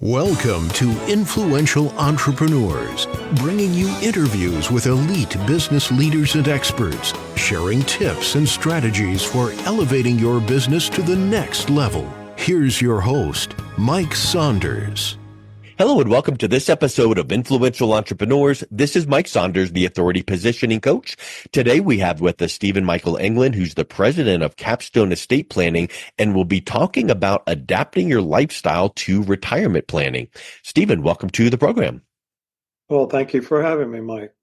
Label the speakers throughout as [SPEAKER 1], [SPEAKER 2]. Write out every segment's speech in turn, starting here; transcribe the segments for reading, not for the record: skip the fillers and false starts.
[SPEAKER 1] Welcome to Influential Entrepreneurs, bringing you interviews with elite business leaders and experts, sharing tips and strategies for elevating your business to the next level. Here's your host, Mike Saunders.
[SPEAKER 2] Hello and welcome to this episode of Influential Entrepreneurs. This is Mike Saunders, the Authority Positioning Coach. Today we have with us Stephen Michael England, who's the president of Capstone Estate Planning, and we'll be talking about adapting your lifestyle to retirement planning. Stephen, welcome to the program.
[SPEAKER 3] Well, thank you for having me, Mike.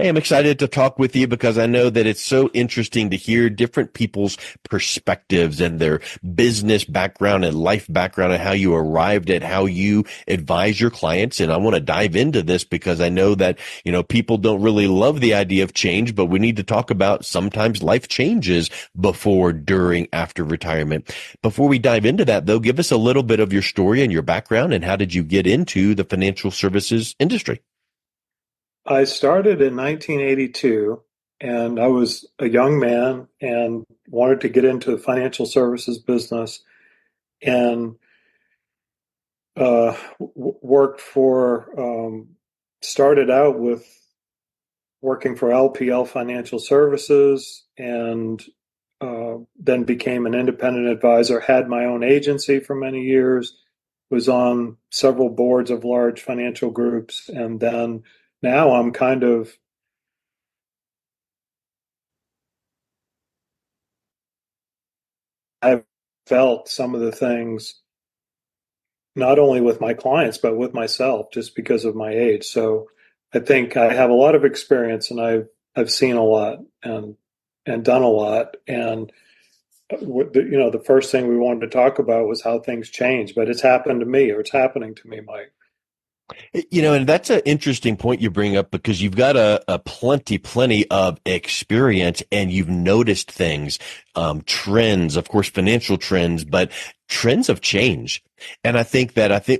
[SPEAKER 2] Hey, I'm excited to talk with you because I know that it's so interesting to hear different people's perspectives and their business background and life background and how you arrived at how you advise your clients. And I want to dive into this because I know that, people don't really love the idea of change, but we need to talk about sometimes life changes before, during, after retirement. Before we dive into that, though, give us a little bit of your story and your background and how did you get into the financial services industry?
[SPEAKER 3] I started in 1982, and I was a young man and wanted to get into the financial services business and worked started out with working for LPL Financial Services and then became an independent advisor, had my own agency for many years, was on several boards of large financial groups, and then now I'm I've felt some of the things, not only with my clients, but with myself, just because of my age. So I think I have a lot of experience and I've seen a lot and done a lot. And the first thing we wanted to talk about was how things change, but it's happened to me, or it's happening to me, Mike.
[SPEAKER 2] And that's an interesting point you bring up because you've got a plenty of experience and you've noticed things, trends, of course, financial trends, but trends of change. And I think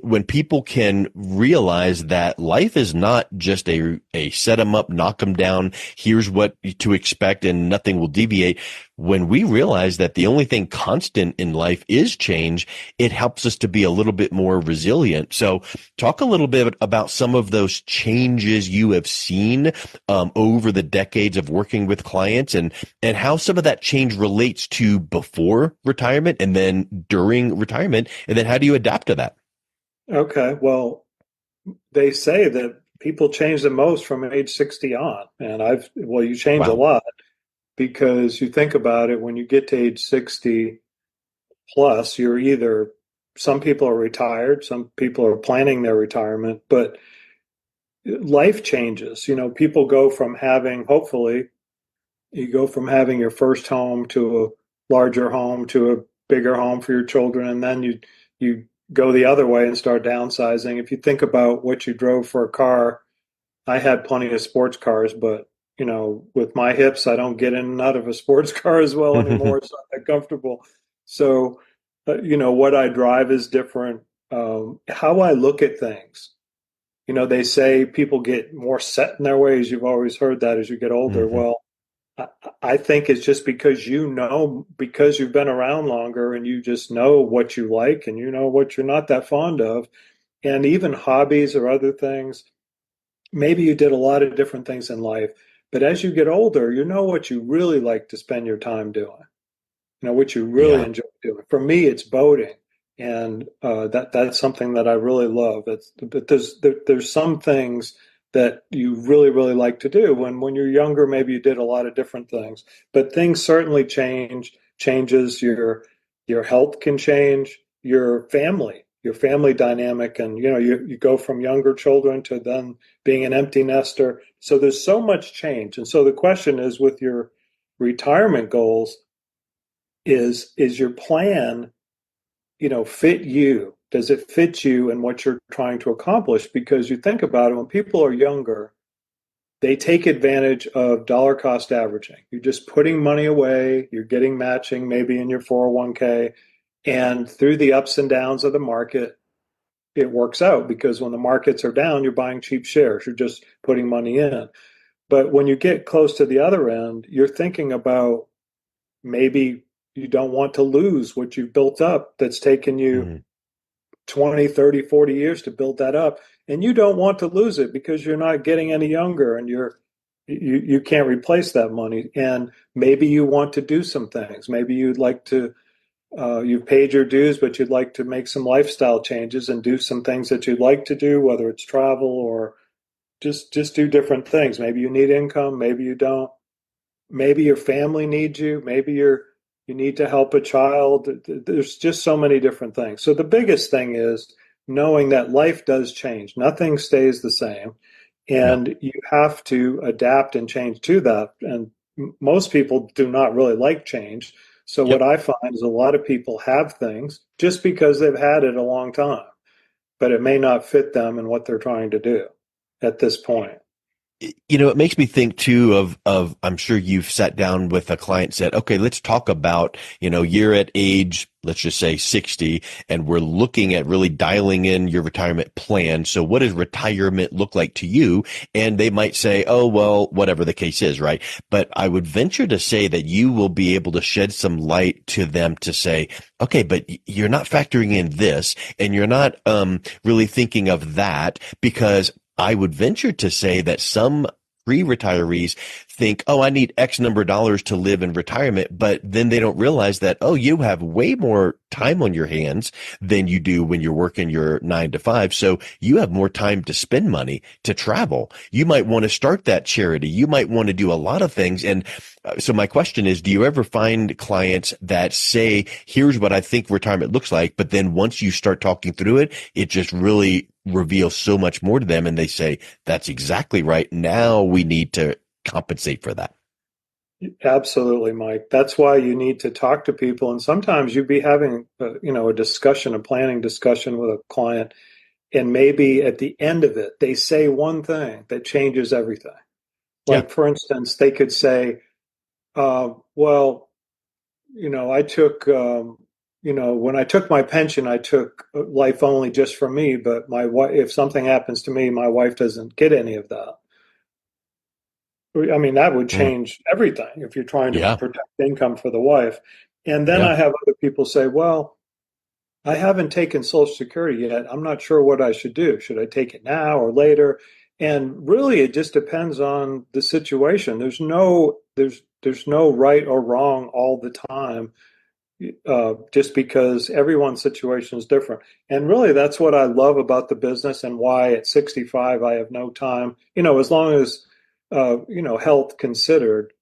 [SPEAKER 2] when people can realize that life is not just a set them up, knock them down, here's what to expect and nothing will deviate. When we realize that the only thing constant in life is change, it helps us to be a little bit more resilient. So talk a little bit about some of those changes you have seen over the decades of working with clients and how some of that change relates to before retirement and then during retirement. And then how do you adapt to that?
[SPEAKER 3] Okay. Well, they say that people change the most from age 60 on. And you change a
[SPEAKER 2] Wow.
[SPEAKER 3] lot because you think about it, when you get to age 60 plus, some people are retired, some people are planning their retirement, but life changes. People go from hopefully, you go from having your first home to a larger home to a bigger home for your children, and then you go the other way and start downsizing. If you think about what you drove for a car, I had plenty of sports cars, but with my hips, I don't get in and out of a sports car as well anymore. It's not that comfortable. So, what I drive is different. How I look at things. They say people get more set in their ways. You've always heard that as you get older.
[SPEAKER 2] Mm-hmm.
[SPEAKER 3] Well, I think it's just because because you've been around longer and you just know what you like and you know what you're not that fond of. And even hobbies or other things, maybe you did a lot of different things in life, but as you get older, you know what you really like to spend your time doing, what you really
[SPEAKER 2] Yeah.
[SPEAKER 3] enjoy doing. For me, it's boating. And that's something that I really love. But there's some things that you really, really like to do. When you're younger, maybe you did a lot of different things, but things certainly changes your health can change, your family dynamic. And, you go from younger children to then being an empty nester. So there's so much change. And so the question is, with your retirement goals, is your plan, fit you? Does it fit you and what you're trying to accomplish? Because you think about it, when people are younger, they take advantage of dollar cost averaging. You're just putting money away, you're getting matching maybe in your 401k, and through the ups and downs of the market, it works out because when the markets are down, you're buying cheap shares, you're just putting money in. But when you get close to the other end, you're thinking about, maybe you don't want to lose what you've built up that's taken you
[SPEAKER 2] Mm-hmm.
[SPEAKER 3] 20, 30, 40 years to build that up. And you don't want to lose it because you're not getting any younger and you can't replace that money. And maybe you want to do some things. Maybe you'd like to, you've paid your dues, but you'd like to make some lifestyle changes and do some things that you'd like to do, whether it's travel or just do different things. Maybe you need income, maybe you don't. Maybe your family needs you. Maybe you need to help a child. There's just so many different things. So the biggest thing is knowing that life does change. Nothing stays the same,
[SPEAKER 2] No.
[SPEAKER 3] and you have to adapt and change to that. And most people do not really like change. So what
[SPEAKER 2] Yep.
[SPEAKER 3] I find is a lot of people have things just because they've had it a long time, but it may not fit them and what they're trying to do at this point.
[SPEAKER 2] It makes me think too of I'm sure you've sat down with a client and said, okay, let's talk about, you're at age, let's just say 60, and we're looking at really dialing in your retirement plan. So what does retirement look like to you? And they might say, oh, well, whatever the case is, right? But I would venture to say that you will be able to shed some light to them to say, okay, but you're not factoring in this and you're not really thinking of that, because I would venture to say that some pre-retirees think, oh, I need X number of dollars to live in retirement, but then they don't realize that, oh, you have way more time on your hands than you do when you're working your 9 to 5. So you have more time to spend money, to travel. You might want to start that charity. You might want to do a lot of things. And so my question is, do you ever find clients that say, here's what I think retirement looks like, but then once you start talking through it, it just really reveals so much more to them and they say, that's exactly right. Now we need to compensate for that.
[SPEAKER 3] Absolutely, Mike. That's why you need to talk to people. And sometimes you'd be having, a discussion, a planning discussion with a client, and maybe at the end of it, they say one thing that changes everything.
[SPEAKER 2] Yeah.
[SPEAKER 3] Like, for instance, they could say, well, I took, when I took my pension, I took life only just for me, but my wife, if something happens to me, my wife doesn't get any of that. I mean, that would
[SPEAKER 2] Mm.
[SPEAKER 3] change everything if you're trying to
[SPEAKER 2] Yeah.
[SPEAKER 3] protect income for the wife. And then
[SPEAKER 2] Yeah.
[SPEAKER 3] I have other people say, well, I haven't taken Social Security yet. I'm not sure what I should do. Should I take it now or later? And really, it just depends on the situation. There's no right or wrong all the time, just because everyone's situation is different. And really, that's what I love about the business and why at 65 I have no time. As long as health considered,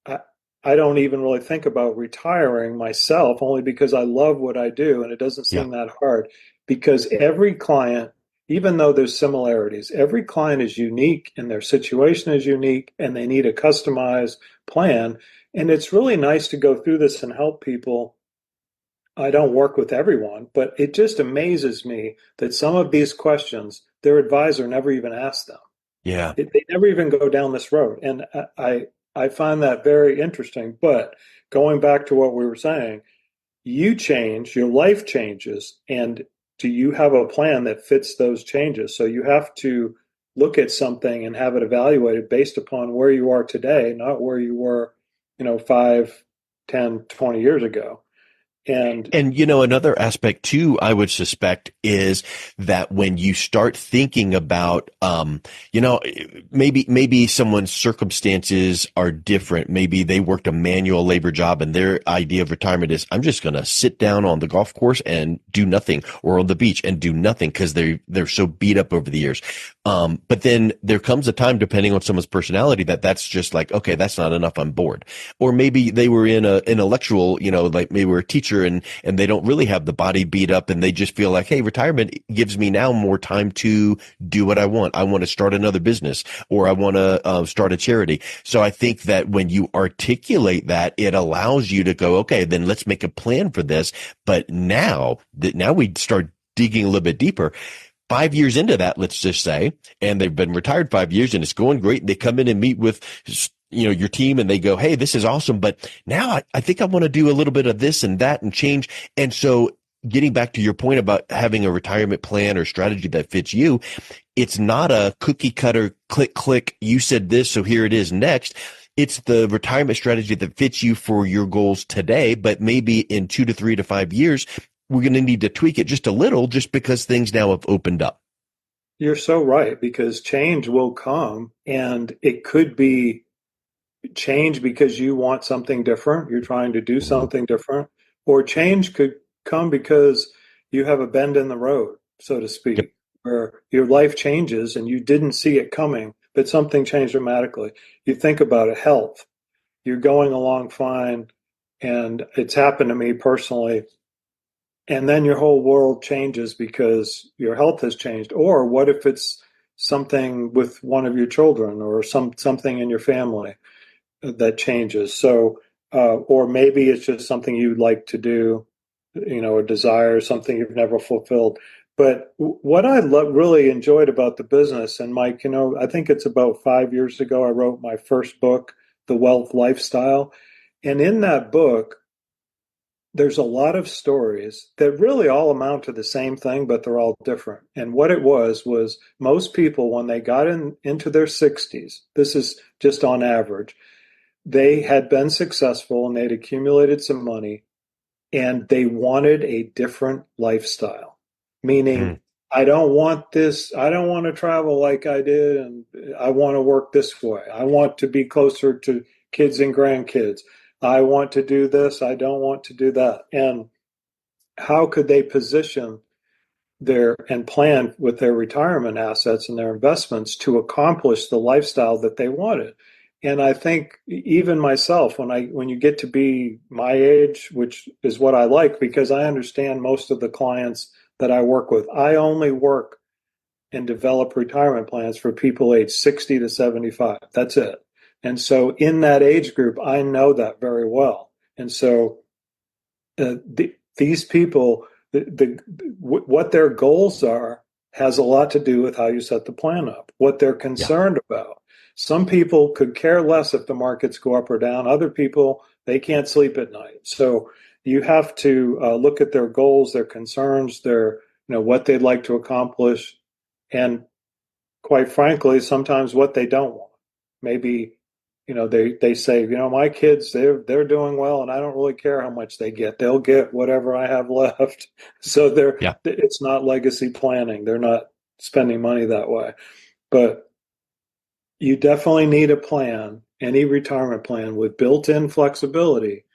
[SPEAKER 3] I, I don't even really think about retiring myself, only because I love what I do and it doesn't
[SPEAKER 2] Yeah.
[SPEAKER 3] seem that hard. Because every client, even though there's similarities, every client is unique and their situation is unique and they need a customized plan. And it's really nice to go through this and help people. I don't work with everyone, but it just amazes me that some of these questions, their advisor never even asked them.
[SPEAKER 2] Yeah.
[SPEAKER 3] They never even go down this road. And I find that very interesting. But going back to what we were saying, you change, your life changes, and do you have a plan that fits those changes? So you have to look at something and have it evaluated based upon where you are today, not where you were, 5, 10, 20 years ago. And
[SPEAKER 2] And, another aspect too, I would suspect is that when you start thinking about, maybe someone's circumstances are different. Maybe they worked a manual labor job and their idea of retirement is, I'm just going to sit down on the golf course and do nothing, or on the beach and do nothing because they're so beat up over the years. But then there comes a time, depending on someone's personality, that's just like, okay, that's not enough. I'm bored. Or maybe they were in an intellectual, like maybe we're a teacher and they don't really have the body beat up and they just feel like, hey, retirement gives me now more time to do what I want. I want to start another business, or I want to start a charity. So I think that when you articulate that, it allows you to go, okay, then let's make a plan for this. But now we start digging a little bit deeper. 5 years into that, let's just say, and they've been retired 5 years and it's going great. And they come in and meet with, your team and they go, hey, this is awesome. But now I think I want to do a little bit of this and that and change. And so getting back to your point about having a retirement plan or strategy that fits you, it's not a cookie cutter, click, click. You said this, so here it is next. It's the retirement strategy that fits you for your goals today, but maybe in 2 to 3 to 5 years, we're going to need to tweak it just a little just because things now have opened up.
[SPEAKER 3] You're so right, because change will come, and it could be change because you want something different, you're trying to do
[SPEAKER 2] Mhm.
[SPEAKER 3] something different, or change could come because you have a bend in the road, so to
[SPEAKER 2] Yep.
[SPEAKER 3] speak, where your life changes and you didn't see it coming, but something changed dramatically. You think about it, health. You're going along fine, and it's happened to me personally. And then your whole world changes because your health has changed. Or what if it's something with one of your children, or something in your family that changes? So, or maybe it's just something you'd like to do, a desire, something you've never fulfilled. But what I really enjoyed about the business, and Mike, I think it's about 5 years ago, I wrote my first book, The Wealth Lifestyle. And in that book, there's a lot of stories that really all amount to the same thing, but they're all different. And what it was most people, when they got into their 60s, this is just on average, they had been successful and they'd accumulated some money, and they wanted a different lifestyle. Meaning,
[SPEAKER 2] Mm.
[SPEAKER 3] I don't want this, I don't want to travel like I did, and I want to work this way. I want to be closer to kids and grandkids. I want to do this, I don't want to do that. And how could they position their and plan with their retirement assets and their investments to accomplish the lifestyle that they wanted? And I think even myself, when you get to be my age, which is what I like, because I understand most of the clients that I work with, I only work and develop retirement plans for people aged 60 to 75. That's it. And so in that age group, I know that very well. And so these people, what their goals are has a lot to do with how you set the plan up, what they're
[SPEAKER 2] Yeah.
[SPEAKER 3] concerned about. Some people could care less if the markets go up or down. Other people, they can't sleep at night. So you have to look at their goals, their concerns, what they'd like to accomplish, and quite frankly, sometimes what they don't want. Maybe, they say, my kids, they're doing well, and I don't really care how much they get. They'll get whatever I have left. So
[SPEAKER 2] Yeah.
[SPEAKER 3] it's not legacy planning. They're not spending money that way. But you definitely need a plan, any retirement plan with built-in flexibility,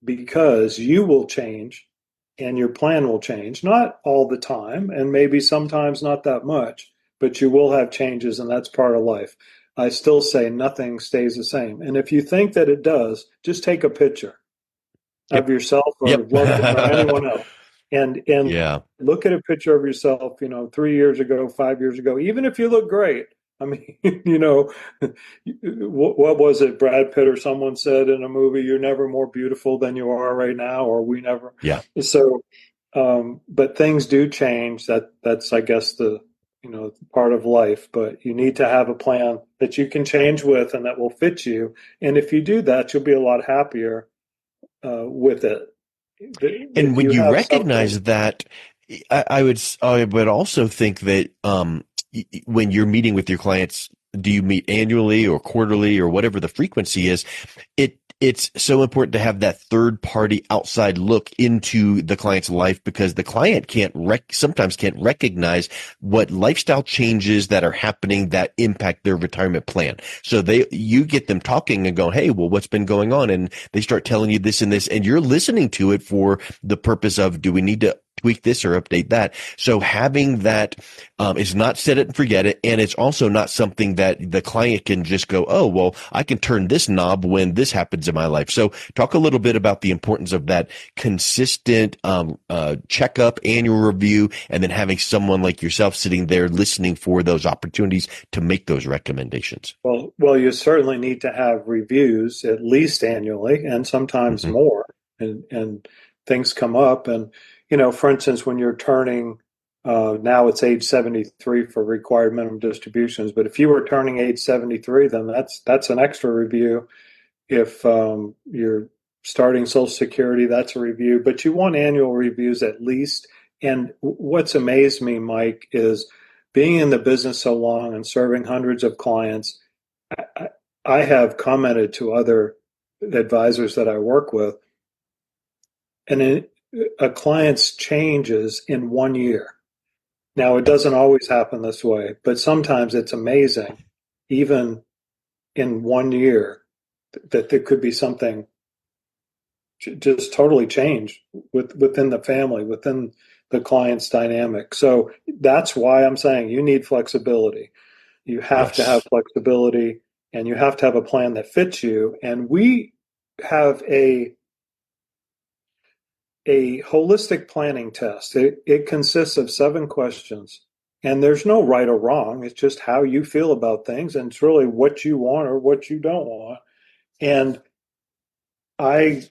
[SPEAKER 3] because you will change and your plan will change. Not all the time, and maybe sometimes not that much, but you will have changes, and that's part of life. I still say nothing stays the same. And if you think that it does, just take a picture of
[SPEAKER 2] Yep.
[SPEAKER 3] yourself or
[SPEAKER 2] Yep.
[SPEAKER 3] Logan or anyone else, and
[SPEAKER 2] Yeah.
[SPEAKER 3] look at a picture of yourself, 3 years ago, 5 years ago, even if you look great. I mean, what was it? Brad Pitt or someone said in a movie, "You're never more beautiful than you are right now," or "We never."
[SPEAKER 2] Yeah.
[SPEAKER 3] So, but things do change. That's, I guess, the part of life. But you need to have a plan that you can change with and that will fit you. And if you do that, you'll be a lot happier with it.
[SPEAKER 2] And
[SPEAKER 3] If
[SPEAKER 2] when
[SPEAKER 3] you
[SPEAKER 2] you
[SPEAKER 3] have something,
[SPEAKER 2] recognize that, I would also think that when you're meeting with your clients, do you meet annually or quarterly or whatever the frequency is? It's so important to have that third party outside look into the client's life, because the client sometimes can't recognize what lifestyle changes that are happening that impact their retirement plan. So you get them talking and go, "Hey, well, what's been going on?" And they start telling you this and this, and you're listening to it for the purpose of, do we need to tweak this or update that? So having that is not set it and forget it. And it's also not something that the client can just go, "Oh, well, I can turn this knob when this happens in my life." So talk a little bit about the importance of that consistent checkup, annual review, and then having someone like yourself sitting there listening for those opportunities to make those recommendations.
[SPEAKER 3] well, you certainly need to have reviews at least annually, and sometimes
[SPEAKER 2] Hmm.
[SPEAKER 3] more. And things come up, and for instance, when you're turning, now it's age 73 for required minimum distributions. But if you were turning age 73, then that's an extra review. If you're starting Social Security, that's a review. But you want annual reviews at least. And what's amazed me, Mike, is being in the business so long and serving hundreds of clients. I, I have commented to other advisors that I work with, and a client's changes in 1 year. Now, it doesn't always happen this way, but sometimes it's amazing, even in 1 year, that there could be something just totally change within the family, within the client's dynamic. So that's why I'm saying you need flexibility. You have to have
[SPEAKER 2] Yes.
[SPEAKER 3] flexibility, and you have to have a plan that fits you. And we have a holistic planning test. It consists of 7 questions, and there's no right or wrong. It's just how you feel about things, and it's really what you want or what you don't want. And I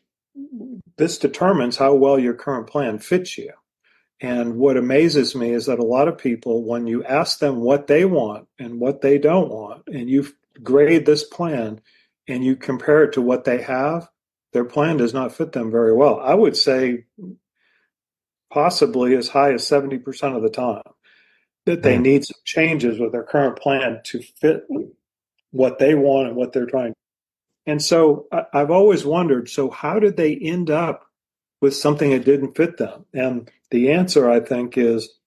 [SPEAKER 3] this determines how well your current plan fits you. And what amazes me is that a lot of people, when you ask them what they want and what they don't want, and you grade this plan and you compare it to what they have, their plan does not fit them very well. I would say possibly as high as 70% of the time that they
[SPEAKER 2] Mm.
[SPEAKER 3] need some changes with their current plan to fit what they want and what they're trying. And so I've always wondered, so how did they end up with something that didn't fit them? And the answer, I think, is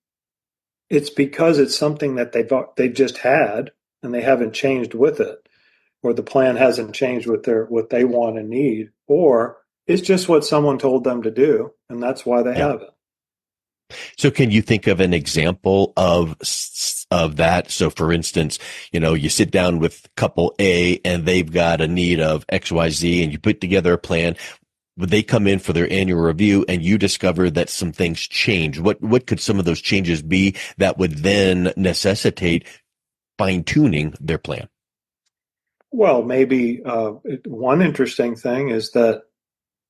[SPEAKER 3] it's because it's something that they've just had and they haven't changed with it, or the plan hasn't changed with their what they want and need, or it's just what someone told them to do, and that's why they
[SPEAKER 2] Yeah.
[SPEAKER 3] have it.
[SPEAKER 2] So can you think of an example of that? So for instance, you sit down with couple A and they've got a need of XYZ and you put together a plan. Would they come in for their annual review and you discover that some things change? What could some of those changes be that would then necessitate fine tuning their plan?
[SPEAKER 3] Well, maybe one interesting thing is that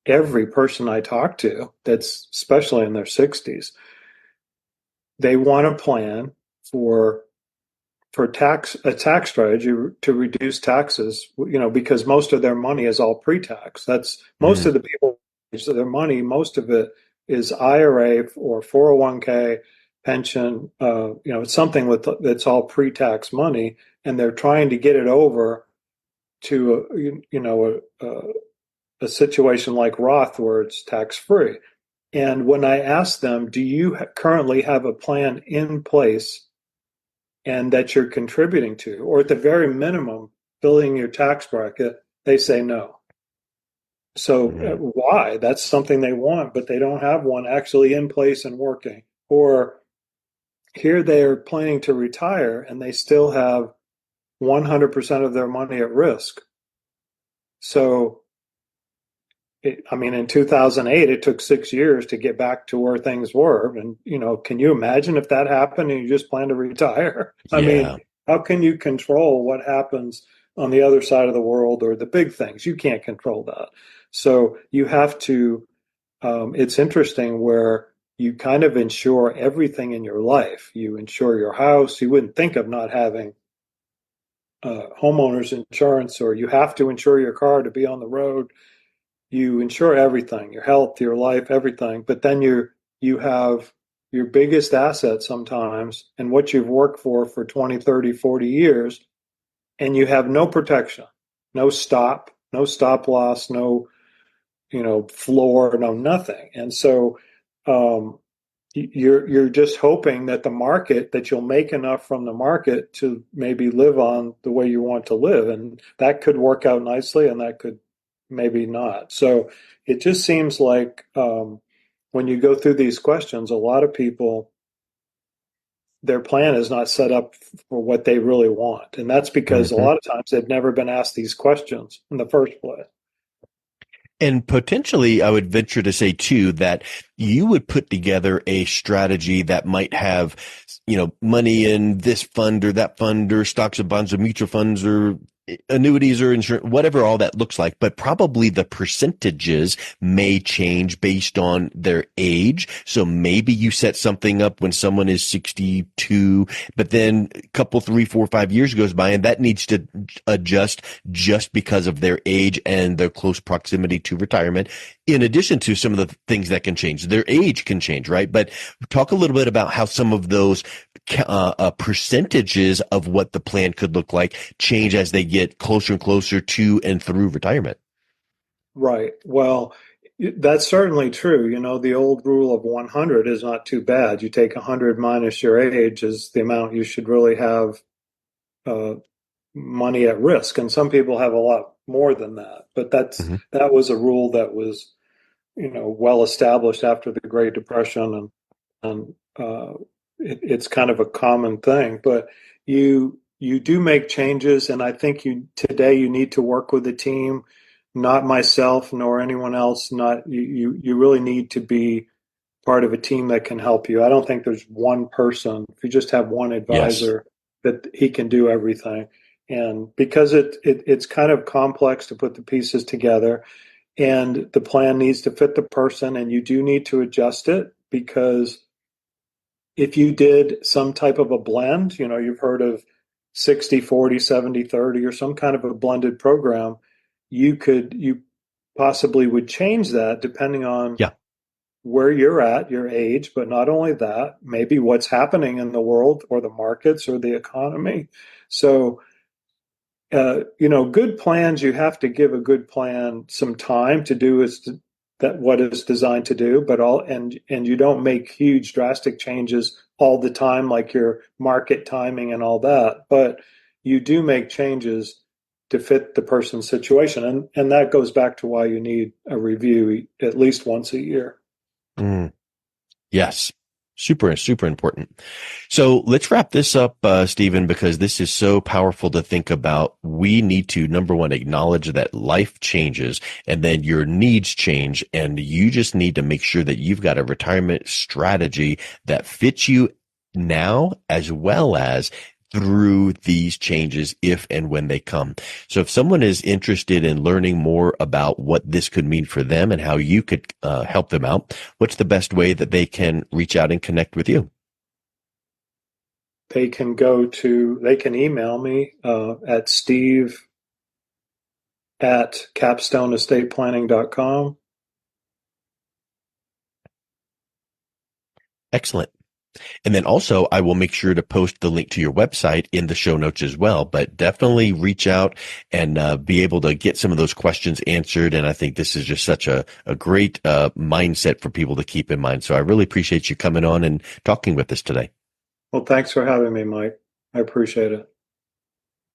[SPEAKER 3] every person I talk to, that's especially in their 60s, they want a plan for a tax strategy to reduce taxes, because most of their money is all pre-tax. That's most
[SPEAKER 2] Mm,
[SPEAKER 3] of the people, so their money, most of it is IRA or 401k, pension, it's something that's all pre-tax money, and they're trying to get it over to a situation like Roth where it's tax free. And when I ask them, do you currently have a plan in place and that you're contributing to, or at the very minimum, filling your tax bracket, they say no. So
[SPEAKER 2] mm,
[SPEAKER 3] why? That's something they want, but they don't have one actually in place and working. Or here they're planning to retire and they still have 100% of their money at risk. So in 2008, it took 6 years to get back to where things were. And, can you imagine if that happened and you just plan to retire?
[SPEAKER 2] yeah.
[SPEAKER 3] How can you control what happens on the other side of the world or the big things? You can't control that. So you have to, it's interesting where you kind of insure everything in your life. You insure your house. You wouldn't think of not having homeowners insurance, or you have to insure your car to be on the road. You insure everything, your health, your life, everything, but then you have your biggest asset sometimes and what you've worked for 20, 30, 40 years, and you have no protection, no stop loss, no, floor, no nothing. And so um, you're just hoping that that you'll make enough from the market to maybe live on the way you want to live, and that could work out nicely and that could maybe not. So it just seems like when you go through these questions, a lot of people, their plan is not set up for what they really want, and that's because a
[SPEAKER 2] Mhm.
[SPEAKER 3] lot of times they've never been asked these questions in the first place.
[SPEAKER 2] And potentially, I would venture to say too that you would put together a strategy that might have, money in this fund or that fund or stocks or bonds or mutual funds or annuities or insurance, whatever all that looks like. But probably the percentages may change based on their age. So maybe you set something up when someone is 62, but then a couple, 3, 4, 5 years goes by and that needs to adjust just because of their age and their close proximity to retirement, in addition to some of the things that can change. Their age can change, right? But talk a little bit about how some of those percentages of what the plan could look like change as they get closer and closer to and through retirement.
[SPEAKER 3] Right. Well, That's certainly true. The old rule of 100 is not too bad. You take 100 minus your age is the amount you should really have uh, money at risk. And some people have a lot more than that. But
[SPEAKER 2] Hmm.
[SPEAKER 3] that was a rule that was, well established after the Great Depression, and it's kind of a common thing. But you do make changes, and I think today you need to work with a team, not myself nor anyone else. Not you really need to be part of a team that can help you. I don't think there's one person. If you just have one
[SPEAKER 2] Yes.
[SPEAKER 3] advisor, that he can do everything. And because it's kind of complex to put the pieces together, and the plan needs to fit the person, and you do need to adjust it, because if you did some type of a blend, you've heard of 60/40, 70/30, or some kind of a blended program, you possibly would change that depending on
[SPEAKER 2] Yeah.
[SPEAKER 3] where you're at, your age, but not only that, maybe what's happening in the world or the markets or the economy. So, good plans, you have to give a good plan some time to do that what it's designed to do, but and you don't make huge drastic changes all the time, like your market timing and all that, but you do make changes to fit the person's situation. And that goes back to why you need a review at least once a year.
[SPEAKER 2] Mm, yes. Super, super important. So let's wrap this up, Stephen, because this is so powerful to think about. We need to, number one, acknowledge that life changes and then your needs change. And you just need to make sure that you've got a retirement strategy that fits you now as well as through these changes if and when they come. So if someone is interested in learning more about what this could mean for them and how you could help them out, what's the best way that they can reach out and connect with you?
[SPEAKER 3] They can email me at steve@capstoneestateplanning.com.
[SPEAKER 2] Excellent. And then also, I will make sure to post the link to your website in the show notes as well. But definitely reach out and be able to get some of those questions answered. And I think this is just such a great mindset for people to keep in mind. So I really appreciate you coming on and talking with us today.
[SPEAKER 3] Well, thanks for having me, Mike. I appreciate it.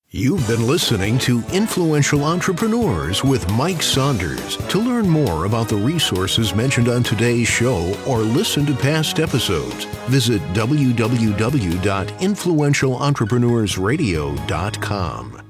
[SPEAKER 1] You've been listening to Influential Entrepreneurs with Mike Saunders. To learn more about the resources mentioned on today's show or listen to past episodes, visit www.influentialentrepreneursradio.com.